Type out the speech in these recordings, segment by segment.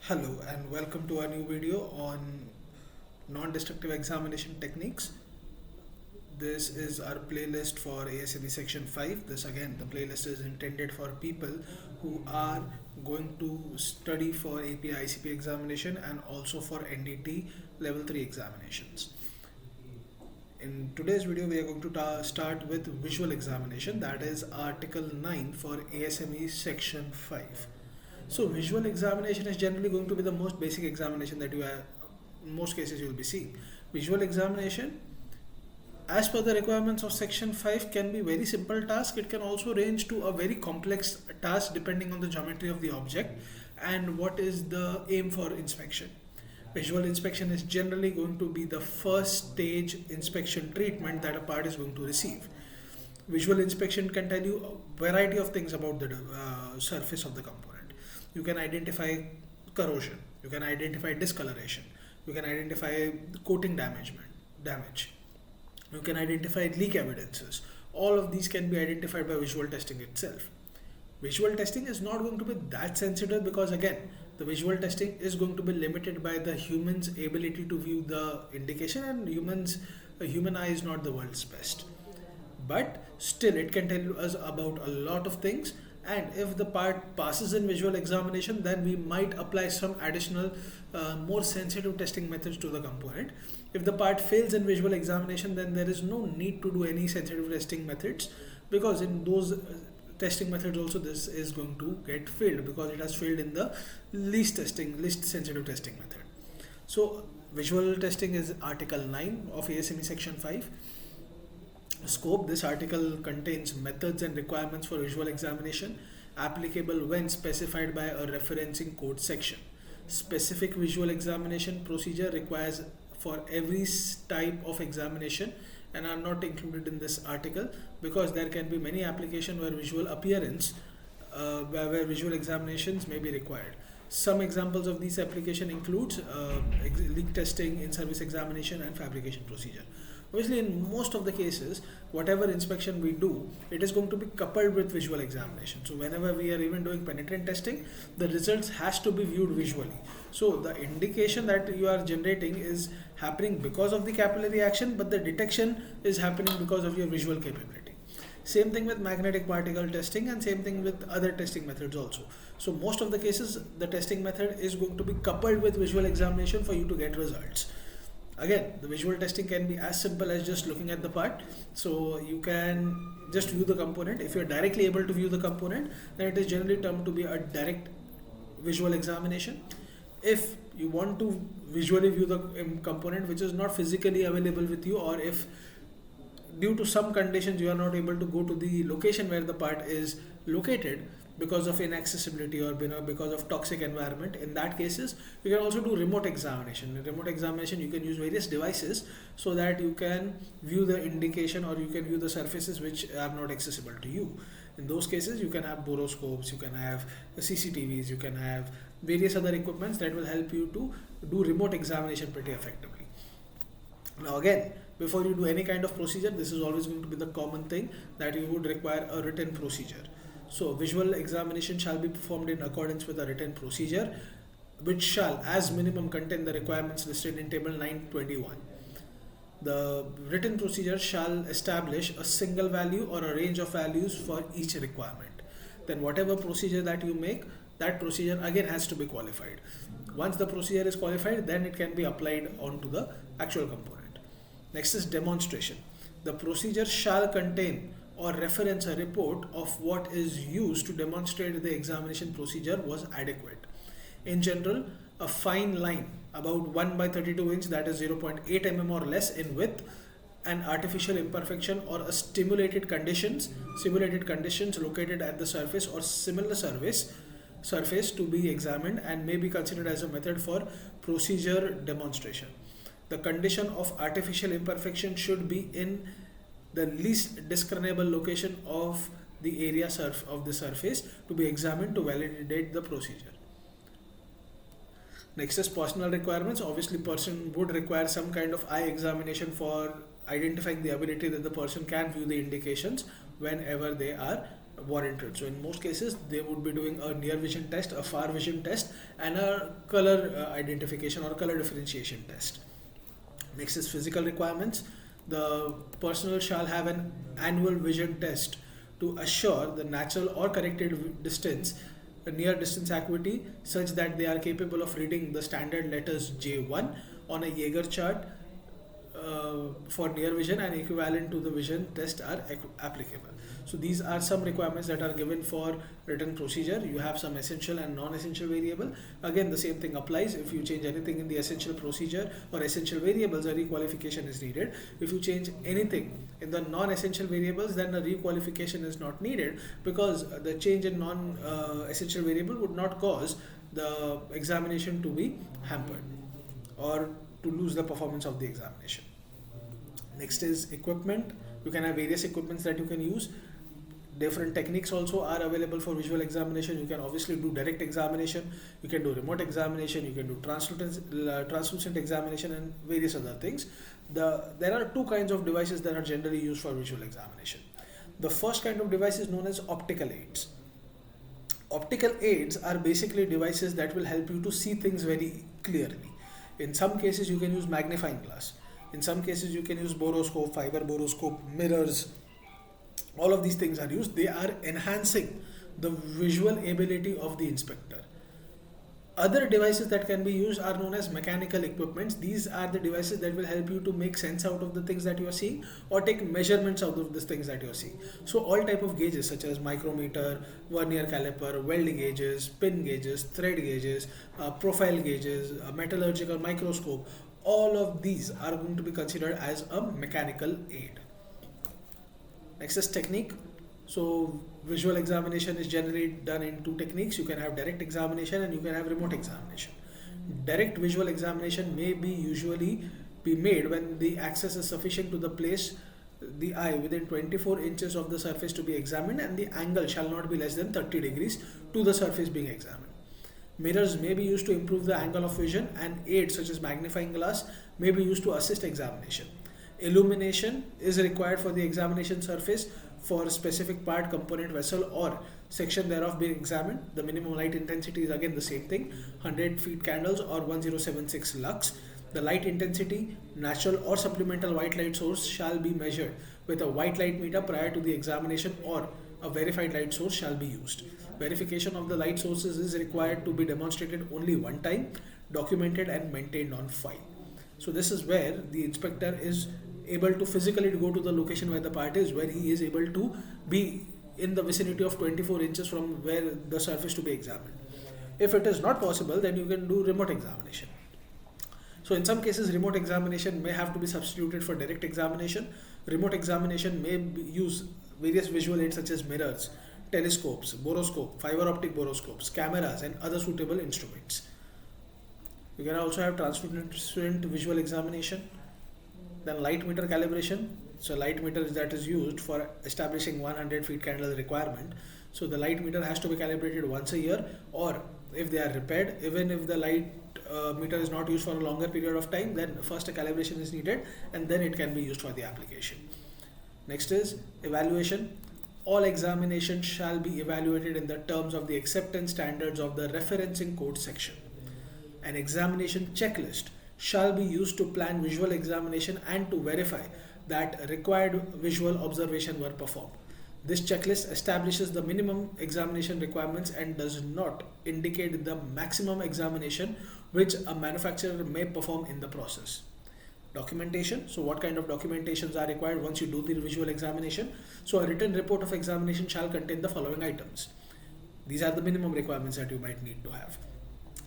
Hello and welcome to a new video on non-destructive examination techniques. This is our playlist for ASME Section 5. This again, the playlist is intended for people who are going to study for API ICP examination and also for NDT level 3 examinations. In today's video, we are going to start with visual examination, that is Article 9 for ASME Section 5. So visual examination is generally going to be the most basic examination that you have, in most cases you will be seeing. Visual examination, as per the requirements of section 5, can be very simple task. It can also range to a very complex task depending on the geometry of the object and what is the aim for inspection. Visual inspection is generally going to be the first stage inspection treatment that a part is going to receive. Visual inspection can tell you a variety of things about the surface of the component. You can identify corrosion, you can identify discoloration, you can identify coating damage, you can identify leak evidences. All of these can be identified by visual testing itself. Visual testing is not going to be that sensitive because again, the visual testing is going to be limited by the human's ability to view the indication, and a human eye is not the world's best. But still it can tell us about a lot of things, and if the part passes in visual examination, then we might apply some additional more sensitive testing methods to the component. If the part fails in visual examination, then there is no need to do any sensitive testing methods, because in those testing methods also this is going to get failed because it has failed in the least sensitive testing method. So visual testing is Article 9 of ASME Section 5. Scope: this article contains methods and requirements for visual examination applicable when specified by a referencing code section. Specific visual examination procedure requires for every type of examination and are not included in this article because there can be many applications where visual appearance where visual examinations may be required. Some examples of these application includes leak testing, in-service examination and fabrication procedure. Obviously, in most of the cases, whatever inspection we do, it is going to be coupled with visual examination. So whenever we are even doing penetrant testing, the results has to be viewed visually. So the indication that you are generating is happening because of the capillary action, but the detection is happening because of your visual capability. Same thing with magnetic particle testing and same thing with other testing methods also. So most of the cases, the testing method is going to be coupled with visual examination for you to get results. Again, the visual testing can be as simple as just looking at the part. So you can just view the component. If you're directly able to view the component, then it is generally termed to be a direct visual examination. If you want to visually view the component which is not physically available with you, or if due to some conditions you are not able to go to the location where the part is located because of inaccessibility or because of toxic environment, in that cases you can also do remote examination. In remote examination you can use various devices so that you can view the indication or you can view the surfaces which are not accessible to you. In those cases you can have boroscopes, you can have CCTVs, you can have various other equipments that will help you to do remote examination pretty effectively. Now again, before you do any kind of procedure, this is always going to be the common thing that you would require a written procedure. So visual examination shall be performed in accordance with a written procedure which shall as minimum contain the requirements listed in table 921. The written procedure shall establish a single value or a range of values for each requirement. Then whatever procedure that you make, that procedure again has to be qualified. Once the procedure is qualified, then it can be applied onto the actual component. Next is demonstration. The procedure shall contain or reference a report of what is used to demonstrate the examination procedure was adequate. In general, a fine line about 1 by 32 inch, that is 0.8 mm or less in width, an artificial imperfection or a simulated conditions located at the surface or similar surface to be examined and may be considered as a method for procedure demonstration. The condition of artificial imperfection should be in the least discernible location of the area of the surface to be examined to validate the procedure. Next is personal requirements. Obviously, person would require some kind of eye examination for identifying the ability that the person can view the indications whenever they are warranted. So in most cases, they would be doing a near vision test, a far vision test, and a color identification or color differentiation test. Next is physical requirements. The personnel shall have an annual vision test to assure the natural or corrected distance, a near distance acuity, such that they are capable of reading the standard letters J1 on a Jaeger chart for near vision, and equivalent to the vision test are applicable. So these are some requirements that are given for written procedure. You have some essential and non-essential variable. Again, the same thing applies. If you change anything in the essential procedure or essential variables, a requalification is needed. If you change anything in the non-essential variables, then a requalification is not needed, because the change in non-essential variable would not cause the examination to be hampered or to lose the performance of the examination. Next is equipment. You can have various equipments that you can use. Different techniques also are available for visual examination. You can obviously do direct examination, you can do remote examination, you can do translucent examination, and various other things. There are two kinds of devices that are generally used for visual examination. The first kind of device is known as optical aids. Optical aids are basically devices that will help you to see things very clearly. In some cases you can use magnifying glass. In some cases you can use boroscope, fiber boroscope, mirrors. All of these things are used. They are enhancing the visual ability of the inspector. Other devices that can be used are known as mechanical equipments. These are the devices that will help you to make sense out of the things that you are seeing, or take measurements out of the things that you are seeing. So all type of gauges such as micrometer, vernier caliper, weld gauges, pin gauges, thread gauges, profile gauges, metallurgical microscope, all of these are going to be considered as a mechanical aid. Next is technique. So visual examination is generally done in two techniques. You can have direct examination and you can have remote examination. Direct visual examination may be usually be made when the access is sufficient to the place the eye within 24 inches of the surface to be examined, and the angle shall not be less than 30 degrees to the surface being examined. Mirrors may be used to improve the angle of vision, and aids such as magnifying glass may be used to assist examination. Illumination is required for the examination surface for a specific part, component, vessel or section thereof being examined. The minimum light intensity is again the same thing, 100 feet candles or 1076 lux. The light intensity, natural or supplemental white light source, shall be measured with a white light meter prior to the examination, or a verified light source shall be used. Verification of the light sources is required to be demonstrated only one time, documented and maintained on file. So this is where the inspector is able to physically go to the location where the part is, where he is able to be in the vicinity of 24 inches from where the surface to be examined. If it is not possible, then you can do remote examination. So in some cases, remote examination may have to be substituted for direct examination. Remote examination may use various visual aids such as mirrors, telescopes, boroscope, fiber optic boroscopes, cameras and other suitable instruments. You can also have translucent visual examination. Then light meter calibration. So light meter that is used for establishing 100 feet candle requirement. So the light meter has to be calibrated once a year, or if they are repaired, even if the light meter is not used for a longer period of time, then first a calibration is needed and then it can be used for the application. Next is evaluation. All examinations shall be evaluated in the terms of the acceptance standards of the referencing code section. An examination checklist shall be used to plan visual examination and to verify that required visual observation were performed. This checklist establishes the minimum examination requirements and does not indicate the maximum examination which a manufacturer may perform in the process. Documentation. So what kind of documentations are required once you do the visual examination? So a written report of examination shall contain the following items. These are the minimum requirements that you might need to have.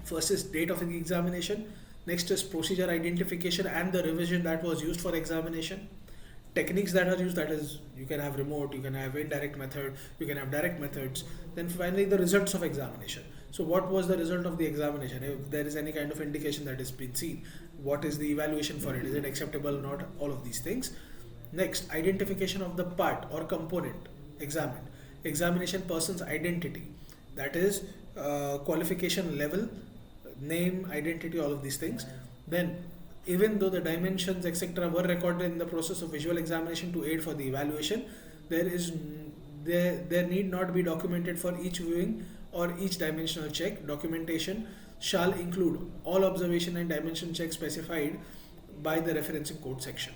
First is date of the examination. Next is procedure identification and the revision that was used for examination. Techniques that are used, that is, you can have remote, you can have indirect method, you can have direct methods. Then finally the results of examination. So what was the result of the examination? If there is any kind of indication that is been seen, what is the evaluation for it? Is it acceptable or not? All of these things. Next, identification of the part or component examined. Examination person's identity, that is qualification level, name, identity, all of these things. Then even though the dimensions etc. were recorded in the process of visual examination to aid for the evaluation, there is there need not be documented for each viewing or each dimensional check. Documentation shall include all observation and dimension checks specified by the referencing code section.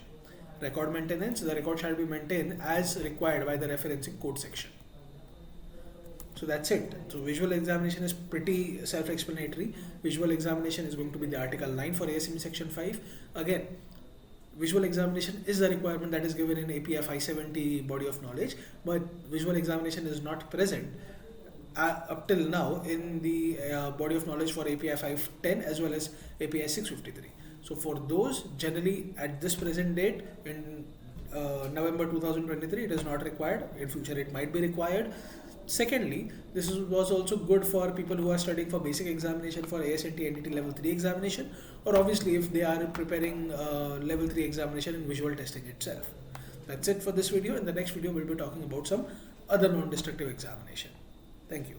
Record maintenance, the record shall be maintained as required by the referencing code section. So that's it. So visual examination is pretty self-explanatory. Visual examination is going to be the Article 9 for ASME Section 5. Again, visual examination is the requirement that is given in API 570 body of knowledge, but visual examination is not present up till now in the body of knowledge for API 510 as well as API 653. So for those, generally at this present date in November 2023, it is not required. In future it might be required. Secondly, this was also good for people who are studying for basic examination for ASNT NDT level 3 examination, or obviously if they are preparing level 3 examination in visual testing itself. That's it for this video. In the next video, we'll be talking about some other non-destructive examination. Thank you.